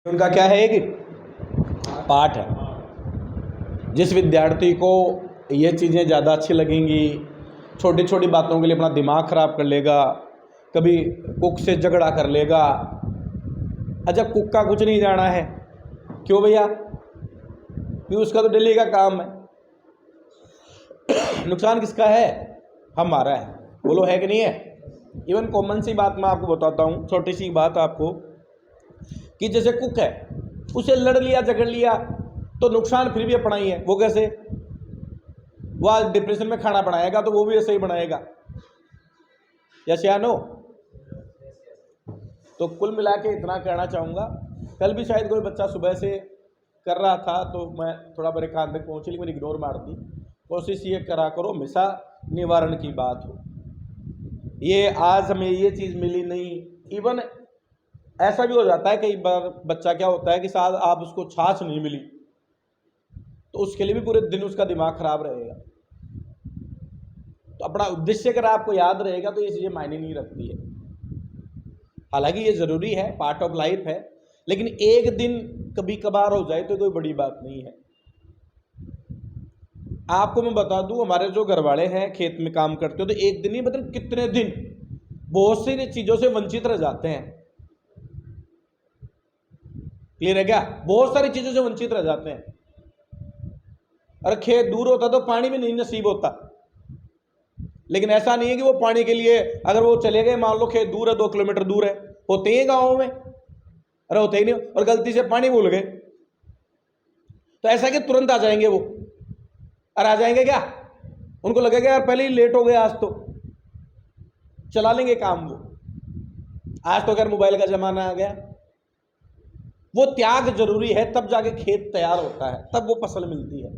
उनका क्या है, एक पाठ है। जिस विद्यार्थी को ये चीज़ें ज़्यादा अच्छी लगेंगी, छोटी छोटी बातों के लिए अपना दिमाग ख़राब कर लेगा, कभी कुक से झगड़ा कर लेगा। अच्छा, कुक का कुछ नहीं जाना है, क्यों भैया? क्यों? उसका तो डेली का काम है। नुकसान किसका है? हमारा है। बोलो, है कि नहीं है? इवन कॉमन सी बात मैं आपको बताता हूँ, छोटी सी बात आपको, कि जैसे कुक है, उसे लड़ लिया झगड़ लिया तो नुकसान फिर भी अपना ही है। वो कैसे? वो आज डिप्रेशन में खाना बनाएगा तो वो भी ऐसे ही बनाएगा। यस या नो? तो कुल मिला के इतना कहना चाहूँगा। कल भी शायद कोई बच्चा सुबह से कर रहा था तो मैं थोड़ा मेरे कान तक पहुँची, लेकिन मैंने इग्नोर मार दी। कोशिश ये करा करो हमेशा निवारण की बात हो। ये आज हमें ये चीज़ मिली नहीं। इवन ऐसा भी हो जाता है कई बार, बच्चा क्या होता है कि साथ आप उसको छाछ नहीं मिली तो उसके लिए भी पूरे दिन उसका दिमाग खराब रहेगा। तो अपना उद्देश्य अगर आपको याद रहेगा तो ये चीज़ें मायने नहीं रखती है। हालांकि ये ज़रूरी है, पार्ट ऑफ लाइफ है, लेकिन एक दिन कभी कभार हो जाए तो कोई बड़ी बात नहीं है। आपको मैं बता दूं, हमारे जो घर वाले हैं खेत में काम करते हो तो एक दिन ही मतलब कितने दिन बहुत सी चीज़ों से वंचित रह जाते हैं। क्लियर है क्या? बहुत सारी चीज़ों से वंचित रह जाते हैं। अरे खेत दूर होता तो पानी भी नहीं नसीब होता, लेकिन ऐसा नहीं है कि वो पानी के लिए अगर वो चले गए, मान लो खेत दूर है, 2 किलोमीटर दूर है, होते ही गाँव में, अरे होते ही नहीं, और गलती से पानी भूल गए तो ऐसा कि तुरंत आ जाएंगे वो। अरे आ जाएंगे क्या? उनको लगेगा यार पहले ही लेट हो गया, आज तो चला लेंगे काम। वो आज तो अगर मोबाइल का जमाना आ गया। वो त्याग जरूरी है, तब जाके खेत तैयार होता है, तब वो फसल मिलती है।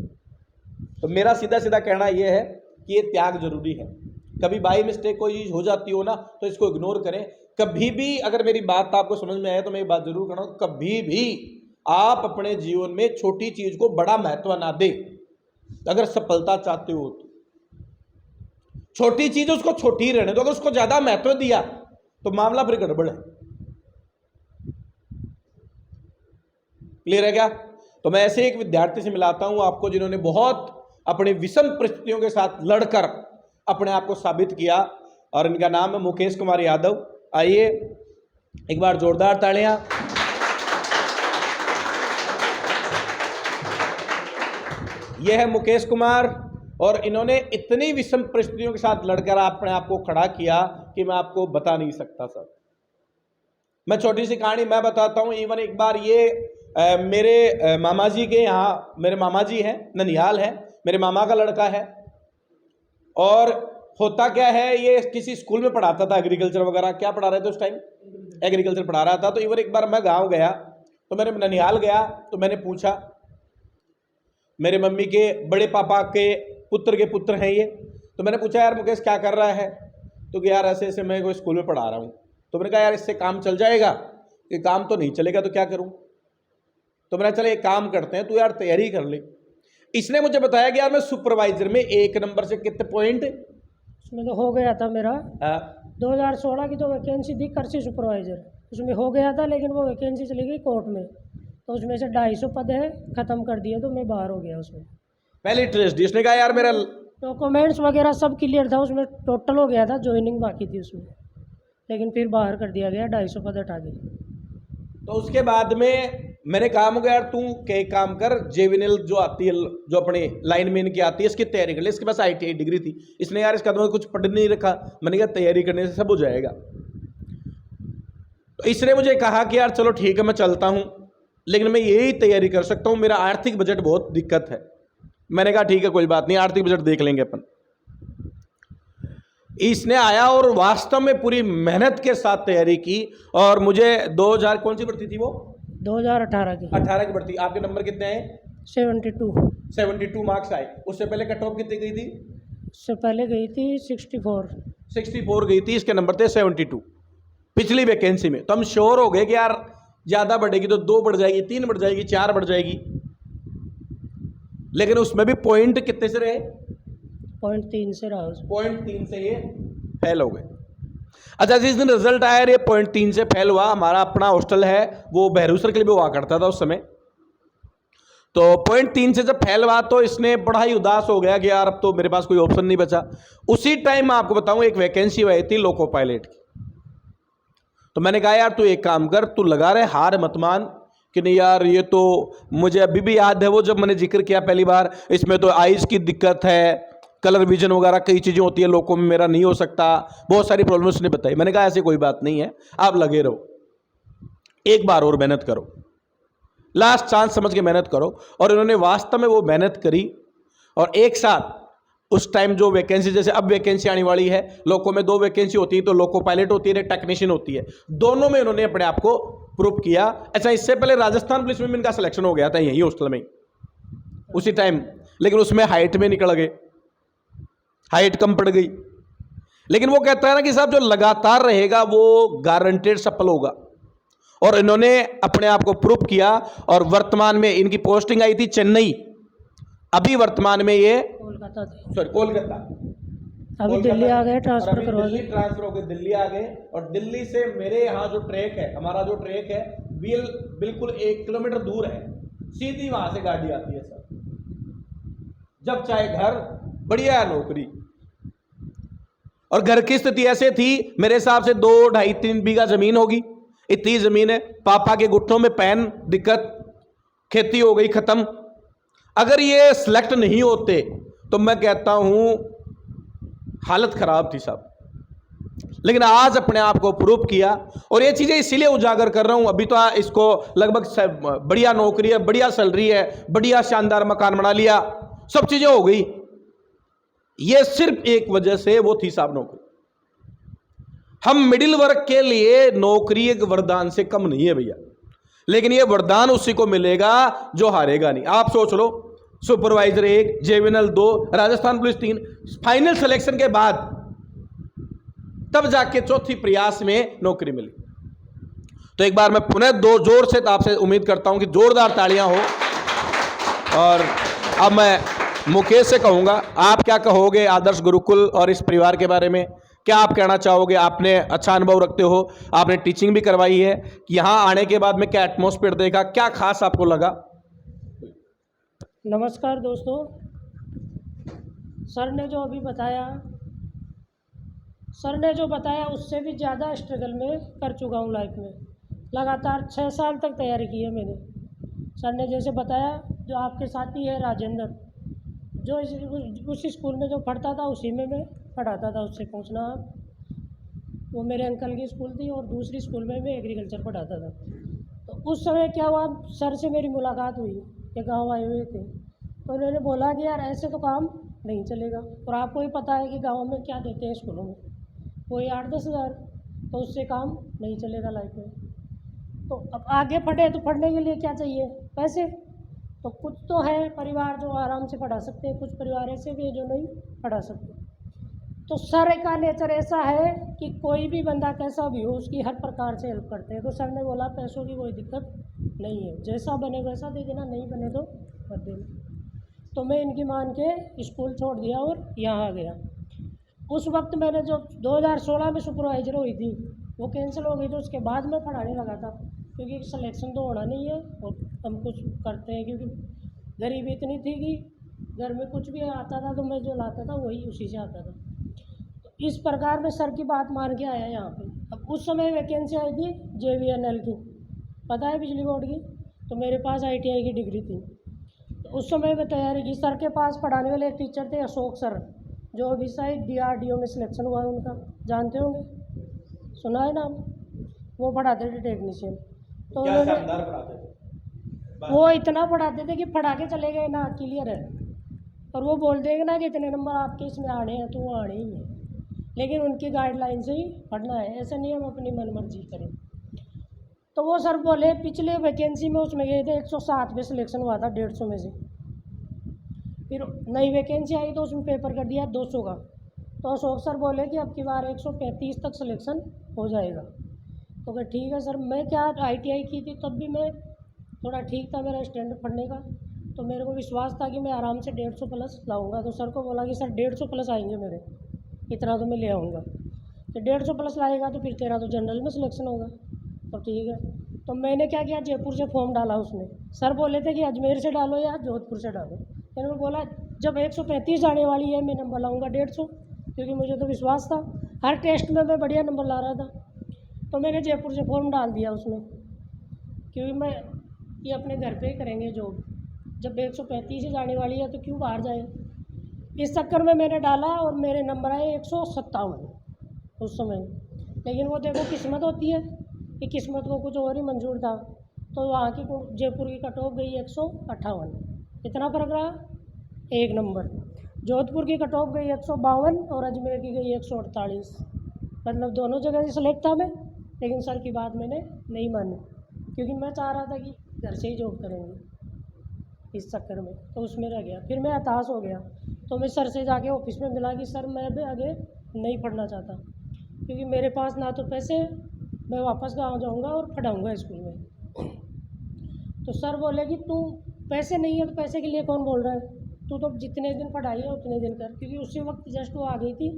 तो मेरा सीधा सीधा कहना यह है कि ये त्याग जरूरी है। कभी बाई मिस्टेक कोई चीज़ हो जाती हो ना तो इसको इग्नोर करें। कभी भी अगर मेरी बात आपको समझ में आए तो मैं ये बात जरूर कहना हूं, कभी भी आप अपने जीवन में छोटी चीज को बड़ा महत्व ना दें। अगर सफलता चाहते हो तो छोटी चीज उसको छोटी ही रहने दो। अगर उसको ज्यादा महत्व दिया तो मामला फिर गड़बड़ है। क्लियर है क्या? तो मैं ऐसे एक विद्यार्थी से मिलाता हूं आपको जिन्होंने बहुत अपनी विषम परिस्थितियों के साथ लड़कर अपने आप को साबित किया, और इनका नाम है मुकेश कुमार यादव। आइए एक बार जोरदार तालियां। यह है मुकेश कुमार, और इन्होंने इतनी विषम परिस्थितियों के साथ लड़कर अपने आप को खड़ा किया कि मैं आपको बता नहीं सकता सर। मैं छोटी सी कहानी मैं बताता हूं। इवन एक बार ये मेरे मामा जी के यहाँ, मेरे मामा जी हैं, ननिहाल है, मेरे मामा का लड़का है। और होता क्या है, ये किसी स्कूल में पढ़ाता था, एग्रीकल्चर वगैरह। क्या पढ़ा रहे थे उस टाइम? एग्रीकल्चर पढ़ा रहा था। तो इवन एक बार मैं गांव गया, तो मैंने ननिहाल गया, तो मैंने पूछा, मेरे मम्मी के बड़े पापा के पुत्र के पुत्र हैं ये, तो मैंने पूछा यार मुकेश क्या कर रहा है? तो यार ऐसे ऐसे मैं कोई स्कूल में पढ़ा रहा हूँ। तो मैंने कहा यार इससे काम चल जाएगा? कि काम तो नहीं चलेगा, तो क्या करूँ? तो मैंने चले एक काम करते हैं, तू यार तैयारी कर ले। इसने मुझे बताया कि यार मैं सुपरवाइजर में 1 नंबर से कितने पॉइंट उसमें तो हो गया था मेरा। 2016 की तो वैकेंसी थी कृषि सुपरवाइजर, उसमें हो गया था, लेकिन वो वैकेंसी चली गई कोर्ट में, तो उसमें से 250 पद है, ख़त्म कर दिया, तो मैं बाहर हो गया उसमें। पहले ट्रेस्ट इसने कहा यार मेरा डॉक्यूमेंट्स वगैरह सब क्लियर था, उसमें टोटल हो गया था, ज्वाइनिंग बाकी थी उसमें, लेकिन फिर बाहर कर दिया गया, 250 पद हटा के। तो उसके बाद में मैंने कहा मुझे यार तू क्या काम कर, जेविनल जो आती है, जो अपने लाइनमैन की आती है, इसकी तैयारी कर ले। इसके पास ITI डिग्री थी। इसने यार इसका तो कुछ पढ़ नहीं रखा। मैंने कहा तैयारी करने से सब हो जाएगा। तो इसने मुझे कहा कि यार चलो ठीक है मैं चलता हूं, लेकिन मैं यही तैयारी कर सकता हूं, मेरा आर्थिक बजट बहुत दिक्कत है। मैंने कहा ठीक है कोई बात नहीं, आर्थिक बजट देख लेंगे अपन। इसने आया और वास्तव में पूरी मेहनत के साथ तैयारी की, और मुझे 2000 कौन सी भर्ती थी वो? 2018 की। 18 की भर्ती। आपके नंबर कितने आए? 72 मार्क्स आए। उससे पहले कट ऑफ कितनी गई थी? उससे पहले गई थी 64 गई थी। इसके नंबर थे 72 पिछली वैकेंसी में। तो हम श्योर हो गए कि यार ज्यादा बढ़ेगी तो 2 बढ़ जाएगी, 3 बढ़ जाएगी, 4 बढ़ जाएगी। लेकिन उसमें भी पॉइंट कितने से रहे? 0.3 से रहा। 0.3 से ये फेल हो गए। अच्छा, जिस दिन रिजल्ट आया ये 0.3 से फेल हुआ, हमारा अपना हॉस्टल है वो बहरू सर्कल भी हुआ करता था उस समय, तो 0.3 से जब फेल हुआ तो इसने बड़ा ही उदास हो गया कि यार अब तो मेरे पास कोई ऑप्शन नहीं बचा। उसी टाइम मैं आपको बताऊं एक वैकेंसी आई थी लोको पायलट की, तो मैंने कहा यार तू एक काम कर, तू लगा रहे, हार मत मान कि नहीं यार ये तो मुझे अभी भी याद है वो जब मैंने जिक्र किया पहली बार, इसमें तो आइज़ की दिक्कत है, कलर विजन वगैरह कई चीज़ें होती है, लोगों में मेरा नहीं हो सकता, बहुत सारी प्रॉब्लम्स उसने बताई। मैंने कहा ऐसी कोई बात नहीं है, आप लगे रहो, एक बार और मेहनत करो, लास्ट चांस समझ के मेहनत करो। और इन्होंने वास्तव में वो मेहनत करी और एक साथ उस टाइम जो वैकेंसी, जैसे अब वैकेंसी आने वाली है, लोको में 2 वैकेंसी होती है, तो लोको पायलट होती है, टेक्नीशियन होती है, दोनों में इन्होंने अपने आप को प्रूव किया। अच्छा, इससे पहले राजस्थान पुलिस में इनका सिलेक्शन हो गया था यही हॉस्टल में उसी टाइम, लेकिन उसमें हाइट में निकल गए, हाइट कम पड़ गई। लेकिन वो कहता है ना कि साहब जो लगातार रहेगा वो गारंटेड सफल होगा, और इन्होंने अपने आप को प्रूव किया। और वर्तमान में इनकी पोस्टिंग आई थी चेन्नई, अभी वर्तमान में ये कोलकाता थी, कोलकाता, अभी दिल्ली आ गए, ट्रांसफर करवा दिल्ली ट्रांसफर होकर दिल्ली आ गए। और दिल्ली से मेरे यहाँ जो ट्रैक है, हमारा जो ट्रैक है बिल्कुल 1 किलोमीटर दूर है, सीधी वहां से गाड़ी आती है सर, जब चाहे घर, बढ़िया नौकरी। और घर की स्थिति ऐसे थी, मेरे हिसाब से 2, 2.5, 3 बीघा जमीन होगी, इतनी जमीन है, पापा के घुटनों में पैन, दिक्कत, खेती हो गई खत्म। अगर ये सिलेक्ट नहीं होते तो मैं कहता हूं हालत खराब थी साहब, लेकिन आज अपने आप को प्रूव किया। और ये चीजें इसीलिए उजागर कर रहा हूं, अभी तो इसको लगभग बढ़िया नौकरी है, बढ़िया सैलरी है, बढ़िया शानदार मकान बना लिया, सब चीजें हो गई, ये सिर्फ एक वजह से वो थी साहब नौकरी। हम मिडिल वर्ग के लिए नौकरी एक वरदान से कम नहीं है भैया, लेकिन ये वरदान उसी को मिलेगा जो हारेगा नहीं। आप सोच लो, सुपरवाइजर 1, जेविनल 2, राजस्थान पुलिस 3, फाइनल सिलेक्शन के बाद तब जाके चौथी प्रयास में नौकरी मिली। तो एक बार मैं पुनः 2 जोर से आपसे उम्मीद करता हूं कि जोरदार तालियां हो। और अब मैं मुकेश से कहूंगा, आप क्या कहोगे आदर्श गुरुकुल और इस परिवार के बारे में, क्या आप कहना चाहोगे? आपने अच्छा अनुभव रखते हो, आपने टीचिंग भी करवाई है, कि यहाँ आने के बाद में क्या एटमॉस्फेयर देखा, क्या खास आपको लगा? नमस्कार दोस्तों, सर ने जो अभी बताया, सर ने जो बताया उससे भी ज़्यादा स्ट्रगल में कर चुका हूँ लाइफ में। लगातार 6 साल तक तैयारी की है मैंने। सर ने जैसे बताया, जो आपके साथी है राजेंद्र, जो उस स्कूल में जो पढ़ता था उसी में मैं पढ़ाता था, उससे पूछना आप। वो मेरे अंकल की स्कूल थी और दूसरी स्कूल में मैं एग्रीकल्चर पढ़ाता था। तो उस समय क्या हुआ, सर से मेरी मुलाकात हुई, ये गाँव आए हुए थे, तो उन्होंने बोला कि यार ऐसे तो काम नहीं चलेगा, और आपको ही पता है कि गाँव में क्या देते हैं स्कूलों में, कोई 8-10 हज़ार, तो उससे काम नहीं चलेगा लाइफ में। तो अब आगे पढ़े तो पढ़ने के लिए क्या चाहिए? पैसे। तो कुछ तो है परिवार जो आराम से पढ़ा सकते हैं, कुछ परिवार ऐसे भी हैं जो नहीं पढ़ा सकते। तो सर का नेचर ऐसा है कि कोई भी बंदा कैसा भी हो उसकी हर प्रकार से हेल्प करते हैं। तो सर ने बोला पैसों की कोई दिक्कत नहीं है, जैसा बने वैसा दे देना, नहीं बने तो मत देना। तो मैं इनकी मान के स्कूल छोड़ दिया और यहाँ आ गया। उस वक्त मैंने जो 2016 में सुपरवाइजर हुई थी वो कैंसिल हो गई, तो उसके बाद मैं पढ़ाने लगा था, क्योंकि सिलेक्शन तो होना नहीं है और हम कुछ करते हैं, क्योंकि गरीबी इतनी थी कि घर में कुछ भी आता था तो मैं जो लाता था वही उसी से आता था। तो इस प्रकार में सर की बात मान के आया यहाँ पे। अब उस समय वैकेंसी आई थी JVNL की, पता है, बिजली बोर्ड की, तो मेरे पास ITI की डिग्री थी। तो उस समय मैं तैयारी की। सर के पास पढ़ाने वाले एक टीचर थे अशोक सर, जो अभी शायद DRDO में सिलेक्शन हुआ है उनका, जानते होंगे, सुना है नाम? वो पढ़ाते थे टेक्नीशियन। तो वो इतना पढ़ाते थे कि पढ़ा के चले गए ना, क्लियर है, और वो बोल देंगे ना कि इतने नंबर आपके इसमें आने हैं, तो वो आने ही हैं, लेकिन उनकी गाइडलाइन से ही पढ़ना है, ऐसा नहीं हम अपनी मनमर्जी करें। तो वो सर बोले, पिछले वैकेंसी में उसमें गए थे 107 पे सिलेक्शन हुआ था 150 में से, फिर नई वैकेंसी आई तो उसमें पेपर कर दिया 200 का। तो अशोक सर बोले कि अब की बार 135 तक सिलेक्शन हो जाएगा। तो कहा ठीक है सर। मैं क्या ITI की थी तब भी मैं थोड़ा ठीक था मेरा स्टैंडर्ड पढ़ने का, तो मेरे को विश्वास था कि मैं आराम से 150 प्लस लाऊंगा। तो सर को बोला कि सर 150 प्लस आएंगे मेरे, इतना तो मैं ले आऊँगा। कि 150 प्लस लाएगा तो फिर तेरा तो जनरल में सिलेक्शन होगा। तो ठीक है, तो मैंने क्या किया, जयपुर से फॉर्म डाला उसमें। सर बोले थे कि अजमेर से डालो या जोधपुर से डालो। मैंने बोला जब 135 आने वाली है मैं नंबर लाऊंगा 150, क्योंकि मुझे तो विश्वास था, हर टेस्ट में मैं बढ़िया नंबर ला रहा था। तो मैंने जयपुर से फॉर्म डाल दिया उसमें, क्योंकि मैं ये अपने घर पे ही करेंगे जॉब, जब 135 ही जाने वाली है तो क्यों बाहर जाए। इस चक्कर में मैंने डाला और मेरे नंबर आए 157 उस समय। लेकिन वो देखो किस्मत होती है कि किस्मत को कुछ और ही मंजूर था। तो वहाँ की जयपुर की कट ऑफ गई 158, इतना फ़र्क रहा, एक नंबर। जोधपुर की कट ऑफ गई 152 और अजमेर की गई 148। मतलब दोनों जगह से सेलेक्ट था मैं, लेकिन सर की बात मैंने नहीं मानी, क्योंकि मैं चाह रहा था कि घर से ही जॉब करेंगे। इस चक्कर में तो उसमें रह गया। फिर मैं हताश हो गया, तो मैं सर से जाके ऑफिस में मिला कि सर मैं भी आगे नहीं पढ़ना चाहता, क्योंकि मेरे पास ना तो पैसे, मैं वापस गाँव जाऊँगा और पढ़ाऊँगा स्कूल में। तो सर बोले कि तू पैसे नहीं है तो पैसे के लिए कौन बोल रहा है, तू तो जितने दिन पढ़ाई है उतने दिन कर। क्योंकि उसी वक्त जस्ट वो आ गई थी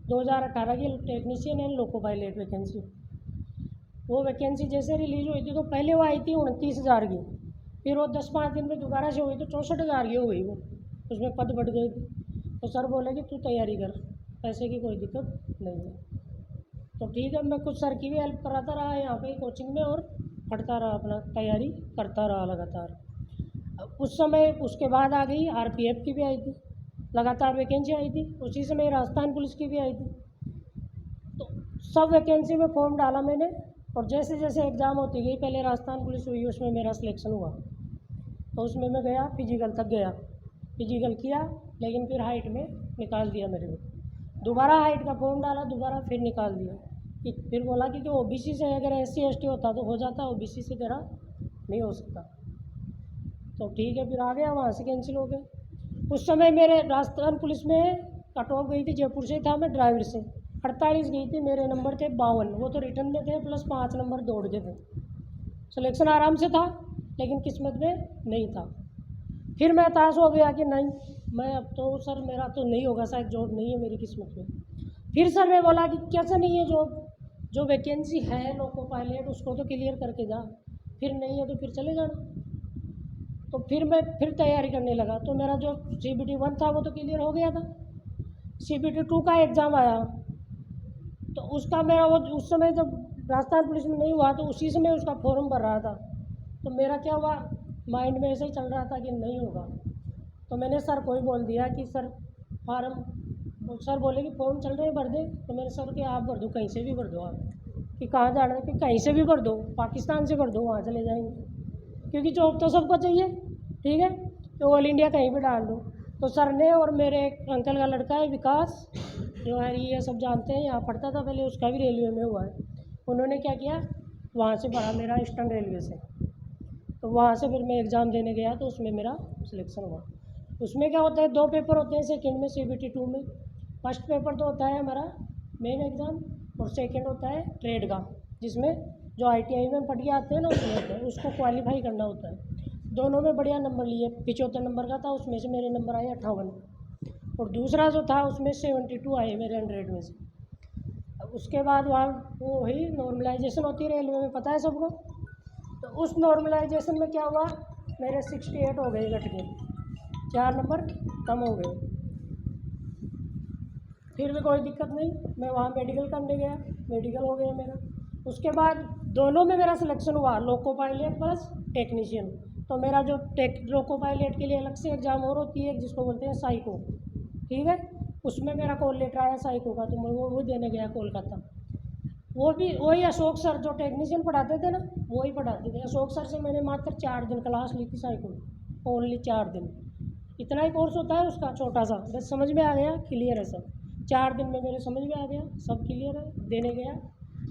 2018 की technician and loco pilot vacancy. वो वैकेंसी जैसे रिलीज़ हुई थी तो पहले वो आई थी 29,000 की, फिर वो 10-5 दिन में दोबारा से हुई तो 64,000 की हो गई वो, उसमें पद बढ़ गए थे। तो सर बोले कि तू तैयारी कर, पैसे की कोई दिक्कत नहीं है। तो ठीक है, मैं कुछ सर की भी हेल्प कराता रहा यहाँ पे कोचिंग में और पढ़ता रहा, अपना तैयारी करता रहा लगातार। उस समय उसके बाद आ गई आरपीएफ की भी आई थी, लगातार वैकेंसी आई थी। उसी समय राजस्थान पुलिस की भी आई थी। तो सब वैकेंसी में फॉर्म डाला मैंने, और जैसे जैसे एग्ज़ाम होती गई, पहले राजस्थान पुलिस हुई, उसमें मेरा सिलेक्शन हुआ तो उसमें मैं गया, फिजिकल तक गया, फिजिकल किया, लेकिन फिर हाइट में निकाल दिया मेरे को। दोबारा हाइट का फॉर्म डाला, दोबारा फिर निकाल दिया। फिर बोला कि ओबीसी से अगर SC ST होता तो हो जाता, ओबीसी से तेरा नहीं हो सकता। तो ठीक है, फिर आ गया, वहाँ से कैंसिल हो गया। उस समय मेरे राजस्थान पुलिस में कट ऑफ गई थी, जयपुर से था मैं ड्राइवर से, 48 गई थी, मेरे नंबर थे 52, वो तो रिटर्न में थे, प्लस 5 नंबर दौड़ के थे। सिलेक्शन आराम से था, लेकिन किस्मत में नहीं था। फिर मैं हताश हो गया कि नहीं, मैं अब तो सर मेरा तो नहीं होगा, शायद जॉब नहीं है मेरी किस्मत में। फिर सर ने बोला कि कैसे नहीं है जॉब, जो वैकेंसी है लोको पायलट उसको तो क्लियर करके जा, फिर नहीं है तो फिर चले जाना। तो फिर मैं फिर तैयारी करने लगा। तो मेरा जो CBT 1 था वो तो क्लियर हो गया था। CBT 2 का एग्ज़ाम आया, तो उसका मेरा वो उस समय जब राजस्थान पुलिस में नहीं हुआ तो उसी समय उसका फॉर्म भर रहा था। तो मेरा क्या हुआ, माइंड में ऐसे ही चल रहा था कि नहीं होगा। तो मैंने सर को ही बोल दिया कि सर फार्म, सर बोले कि फॉर्म चल रहे हैं भर दे। तो मैंने सर कि आप भर दो, कहीं से भी भर दो आप, कि कहाँ जाना है, कि कहीं से भी भर दो, पाकिस्तान से भर दो, वहाँ चले जाएंगे, क्योंकि जॉब तो सबको चाहिए। ठीक है, तो ऑल इंडिया कहीं भी डाल दो। तो सर ने, और मेरे एक अंकल का लड़का है विकास, जो है ये सब जानते हैं, यहाँ पढ़ता था पहले, उसका भी रेलवे में हुआ है, उन्होंने क्या किया, वहाँ से भरा मेरा ईस्टर्न रेलवे से। तो वहाँ से फिर मैं एग्ज़ाम देने गया तो उसमें मेरा सिलेक्शन हुआ। उसमें क्या होता है, 2 पेपर होते हैं सेकंड में, CBT 2 में। फर्स्ट पेपर तो होता है हमारा मेन एग्ज़ाम, और सेकंड होता है ट्रेड का, जिसमें जो ITI में पढ़ के आते हैं ना, उसमें होता है, उसको क्वालिफाई करना होता है। दोनों में बढ़िया नंबर लिए, 75 नंबर का था, उसमें से मेरे नंबर आए 58, और दूसरा जो था उसमें 72 आए मेरे 100 में से। अब उसके बाद वहाँ वो वही नॉर्मलाइजेशन होती है रेलवे में, पता है सबको। तो उस नॉर्मलाइजेशन में क्या हुआ, मेरे 68 हो गए घट के, 4 नंबर कम हो गए। फिर भी कोई दिक्कत नहीं, मैं वहाँ मेडिकल करने गया, मेडिकल हो गया मेरा। उसके बाद दोनों में मेरा सिलेक्शन हुआ, लोको पायलट प्लस टेक्नीशियन। तो मेरा जो लोको पायलट के लिए अलग से एग्ज़ाम और होती है, जिसको बोलते हैं साइको, ठीक है, उसमें मेरा कॉल लेटर आया साइको का, तो मैं वो देने गया कोलकाता। वो भी वही अशोक सर जो टेक्नीशियन पढ़ाते थे ना, वही पढ़ाते थे। अशोक सर से मैंने मात्र 4 दिन क्लास ली थी साइको, ओनली 4 दिन। इतना ही कोर्स होता है उसका, छोटा सा, बस समझ में आ गया, क्लियर है सब। 4 दिन में मेरे समझ में आ गया, सब क्लियर है, देने गया।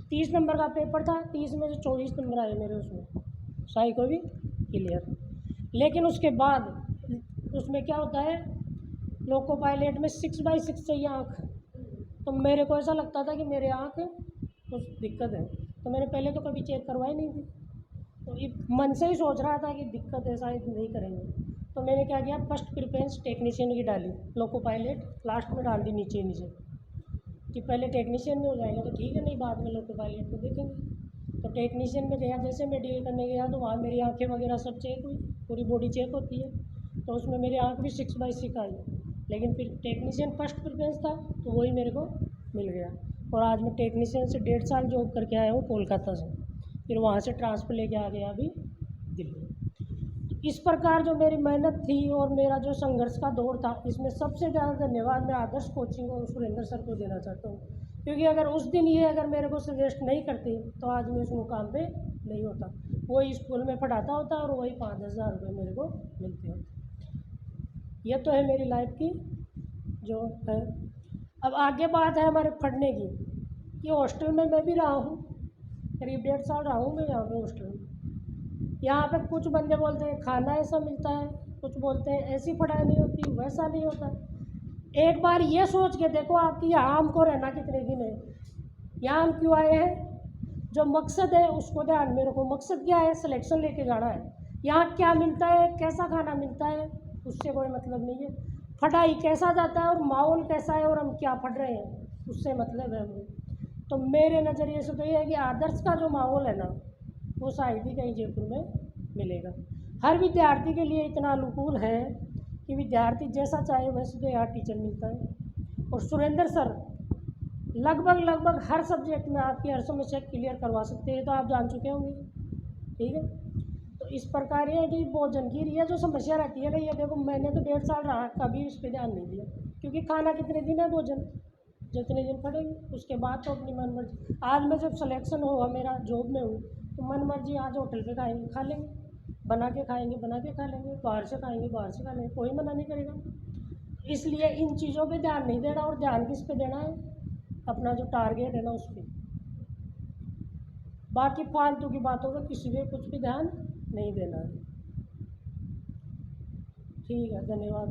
30 नंबर का पेपर था, 30 में से 24 नंबर आए मेरे उसमें, साइको भी क्लियर। लेकिन उसके बाद उसमें क्या होता है, लोको पायलट में 6/6 चाहिए आँख। तो मेरे को ऐसा लगता था कि मेरे आँख कुछ दिक्कत है, तो मैंने पहले तो कभी चेक करवाई नहीं थी। तो ये मन से ही सोच रहा था कि दिक्कत है, शायद नहीं करेंगे। तो मैंने क्या किया, फर्स्ट प्रेफरेंस टेक्नीशियन की डाली, लोको पायलट लास्ट में डाल दी, नीचे नीचे। कि पहले टेक्नीशियन में हो जाएगा तो ठीक है, नहीं बाद में लोको पायलट को देखेंगे। तो टेक्नीशियन में गया, जैसे मैं डील करने गया तो वहाँ मेरी आंखें वगैरह सब चेक हुई, पूरी बॉडी चेक होती है, तो उसमें मेरी आंख भी 6/6 आई। लेकिन फिर टेक्नीशियन फर्स्ट प्रेफरेंस था तो वही मेरे को मिल गया। और आज मैं टेक्नीशियन से 1.5 साल जॉब करके आया हूँ कोलकाता से, फिर वहाँ से ट्रांसफ़र लेके आ गया अभी दिल्ली। इस प्रकार जो मेरी मेहनत थी और मेरा जो संघर्ष का दौर था, इसमें सबसे ज़्यादा धन्यवाद मैं आदर्श कोचिंग और सुरेंद्र सर को देना चाहता हूँ, क्योंकि अगर उस दिन ये अगर मेरे को सजेस्ट नहीं करती तो आज मैं उस मुकाम पे नहीं होता। वही स्कूल में पढ़ाता होता और वही 5-10 हज़ार रुपये मेरे को मिलते होते। ये तो है मेरी लाइफ की जो है। अब आगे बात है हमारे पढ़ने की, कि हॉस्टल में मैं भी रहा हूँ, करीब 1.5 साल रहा हूँ मैं यहाँ पे हॉस्टल में। यहाँ पे कुछ बंदे बोलते हैं खाना ऐसा मिलता है, कुछ बोलते हैं ऐसी पढ़ाई नहीं होती, वैसा नहीं होता। एक बार ये सोच के देखो आपकी यहाँ हमको रहना कितने दिन है, यहाँ हम क्यों आए हैं, जो मकसद है उसको ध्यान में रखो। मकसद क्या है, सिलेक्शन लेके जाना है। यहाँ क्या मिलता है, कैसा खाना मिलता है, उससे कोई मतलब नहीं है। पढ़ाई कैसा जाता है और माहौल कैसा है और हम क्या पढ़ रहे हैं, उससे मतलब है हमें। तो मेरे नज़रिए से तो ये है कि आदर्श का जो माहौल है ना, वो शायद ही कहीं जयपुर में मिलेगा। हर विद्यार्थी के लिए इतना अनुकूल है कि विद्यार्थी जैसा चाहे वैसे तो यहाँ टीचर मिलता है। और सुरेंद्र सर लगभग हर सब्जेक्ट में आपकी हर समस्या क्लियर करवा सकते हैं, तो आप जान चुके होंगे, ठीक है। तो इस प्रकार ये है कि भोजन की ये जो समस्या रहती है ना, ये देखो मैंने तो 1.5 साल रहा, कभी इस पर ध्यान नहीं दिया, क्योंकि खाना कितने दिन है, भोजन जितने दिन पड़ेंगे, उसके बाद तो अपनी मन मर्जी। आज मैं जब सिलेक्शन हुआ, मेरा जॉब में हूँ, तो मन मर्जी आज होटल पे खाएंगे, खा लेंगे, बना के खाएंगे, बना के खा लेंगे, बाहर से खाएंगे, बाहर से खा लेंगे, कोई मना नहीं करेगा। इसलिए इन चीज़ों पे ध्यान नहीं देना, और ध्यान किस पे देना है, अपना जो टारगेट है ना उस पर। बाकी फालतू की बातों पे किसी पे कुछ भी ध्यान नहीं देना है। ठीक है, धन्यवाद।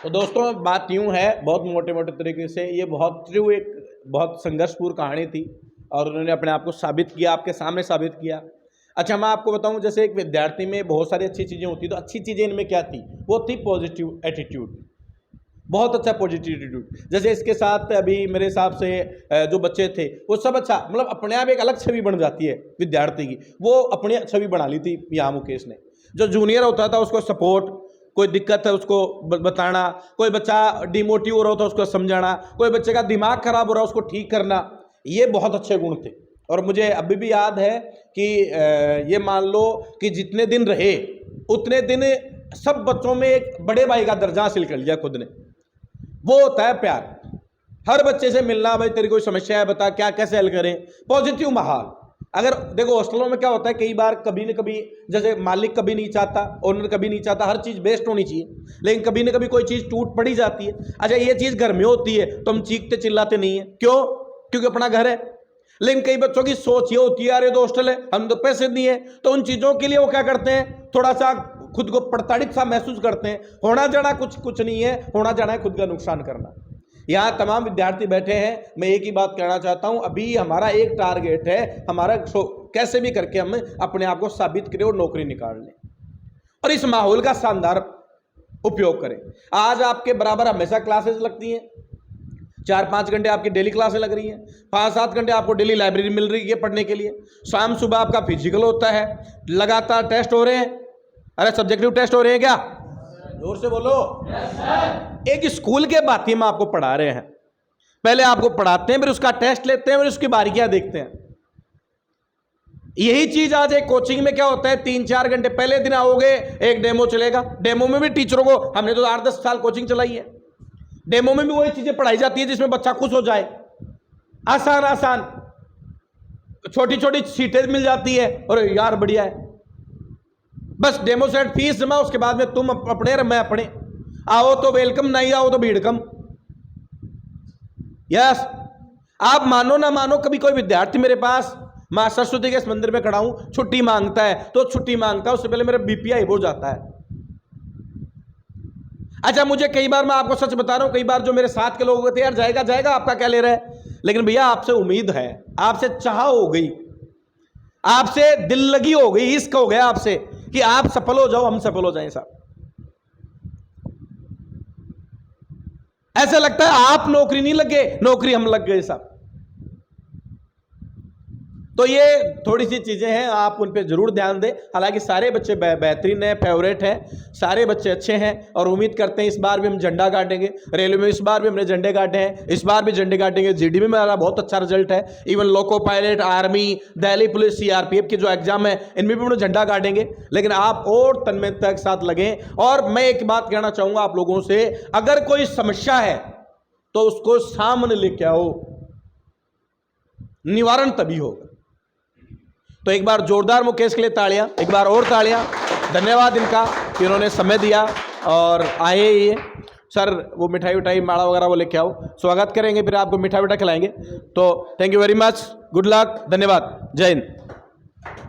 तो दोस्तों बात यूँ है, बहुत मोटे मोटे तरीके से, ये बहुत ट्रू, एक बहुत संघर्षपूर्ण कहानी थी और उन्होंने अपने आप को साबित किया, आपके सामने साबित किया। अच्छा, मैं आपको बताऊं, जैसे एक विद्यार्थी में बहुत सारी अच्छी चीज़ें होती, तो अच्छी चीज़ें इनमें क्या थी, वो थी पॉजिटिव एटीट्यूड, बहुत अच्छा पॉजिटिव एटीट्यूड। जैसे इसके साथ अभी मेरे हिसाब से जो बच्चे थे वो सब अच्छा, मतलब अपने आप एक अलग छवि बन जाती है विद्यार्थी की, वो अपनी छवि बना ली थी यहाँ मुकेश ने। जो जूनियर होता था उसको सपोर्ट, कोई दिक्कत है उसको बताना, कोई बच्चा डिमोटिव हो रहा होता उसको समझाना, कोई बच्चे का दिमाग खराब हो रहा है उसको ठीक करना, ये बहुत अच्छे गुण थे। और मुझे अभी भी याद है कि ये मान लो कि जितने दिन रहे उतने दिन सब बच्चों में एक बड़े भाई का दर्जा हासिल कर लिया खुद ने। वो होता है प्यार, हर बच्चे से मिलना, भाई तेरी कोई समस्या है बता, क्या कैसे हल करें, पॉजिटिव माहौल। अगर देखो हॉस्टलों में क्या होता है, कई बार कभी न कभी, जैसे मालिक कभी नहीं चाहता, ओनर कभी नहीं चाहता, हर चीज़ बेस्ट होनी चाहिए, लेकिन कभी न कभी कोई चीज़ टूट पड़ी जाती है। अच्छा, ये चीज़ घर में होती है तो हम चीखते चिल्लाते नहीं है, क्यों, क्योंकि अपना घर है। लेकिन कई बच्चों की सोच ये होती है, यार ये तो हॉस्टल है, हम तो पैसे नहीं है, तो उन चीज़ों के लिए वो क्या करते हैं, थोड़ा सा खुद को प्रताड़ित सा महसूस करते हैं। होना जाना कुछ नहीं है, होना जाना है खुद का नुकसान करना। यहाँ तमाम विद्यार्थी बैठे हैं, मैं एक ही बात कहना चाहता हूँ, अभी हमारा एक टारगेट है, हमारा कैसे भी करके हम अपने आप को साबित करें और नौकरी निकाल लें, और इस माहौल का शानदार उपयोग करें। आज आपके बराबर हमेशा क्लासेस लगती हैं, 4-5 घंटे आपकी डेली क्लासें लग रही हैं, 5-7 घंटे आपको डेली लाइब्रेरी मिल रही है पढ़ने के लिए, शाम सुबह आपका फिजिकल होता है, लगातार टेस्ट हो रहे हैं। अरे सब्जेक्टिव टेस्ट हो रहे हैं क्या, जोर से बोलो। एक स्कूल के बात ही हम आपको पढ़ा रहे हैं, पहले आपको पढ़ाते हैं, फिर उसका टेस्ट लेते हैं, फिर उसकी बारीकियां देखते हैं। यही चीज आज एक कोचिंग में क्या होता है, 3-4 घंटे पहले दिन आओगे, एक डेमो चलेगा, डेमो में भी टीचरों को, हमने तो 8-10 साल कोचिंग चलाई है, डेमो में भी वही चीजें पढ़ाई जाती है जिसमें बच्चा खुश हो जाए, आसान छोटी छोटी सीटें मिल जाती है, और यार बढ़िया है, बस डेमो सेट फीस जमा, उसके बाद में तुम अपने मैं अपने, आओ तो वेलकम, नहीं आओ तो भीड़ कम। यस, आप मानो ना मानो, कभी कोई विद्यार्थी मेरे पास मां सरस्वती के इस मंदिर में खड़ा हूं, छुट्टी मांगता है, तो छुट्टी मांगता है, उससे पहले मेरा बीपी हाई हो जाता है। अच्छा, मुझे कई बार, मैं आपको सच बता रहा हूं, कई बार जो मेरे साथ के लोग होते हैं, यार जाएगा आपका क्या ले रहा है, लेकिन भैया आपसे उम्मीद है, आपसे चाह हो गई, आपसे दिल लगी हो गई, इश्क हो गया आपसे कि आप सफल हो जाओ, हम सफल हो जाएं साहब। ऐसा लगता है आप नौकरी नहीं लगे, नौकरी हम लग गए साहब। तो ये थोड़ी सी चीजें हैं, आप उन पे जरूर ध्यान दें। हालांकि सारे बच्चे बेहतरीन हैं, फेवरेट हैं, सारे बच्चे अच्छे हैं और उम्मीद करते हैं इस बार भी हम झंडा गाड़ेंगे। रेलवे में इस बार भी हमने झंडे गाड़े हैं, इस बार भी झंडे गाड़ेंगे। जीडी में हमारा बहुत अच्छा रिजल्ट है, even loco pilot, army, Delhi police, CRPF के जो एग्जाम है इनमें भी हम झंडा गाड़ेंगे। लेकिन आप और तन्मयता के साथ लगें। और मैं एक बात कहना चाहूंगा आप लोगों से, अगर कोई समस्या है तो उसको सामने लेके आओ, निवारण तभी होगा। तो एक बार जोरदार मुकेश के लिए तालियां, एक बार और तालियां। धन्यवाद इनका कि उन्होंने समय दिया और आए। ये सर वो मिठाई उठाई माड़ा वगैरह वो लेके आओ, स्वागत करेंगे, फिर आपको मिठाई उठा खिलाएंगे। तो thank you very much, good luck, धन्यवाद, जय हिंद।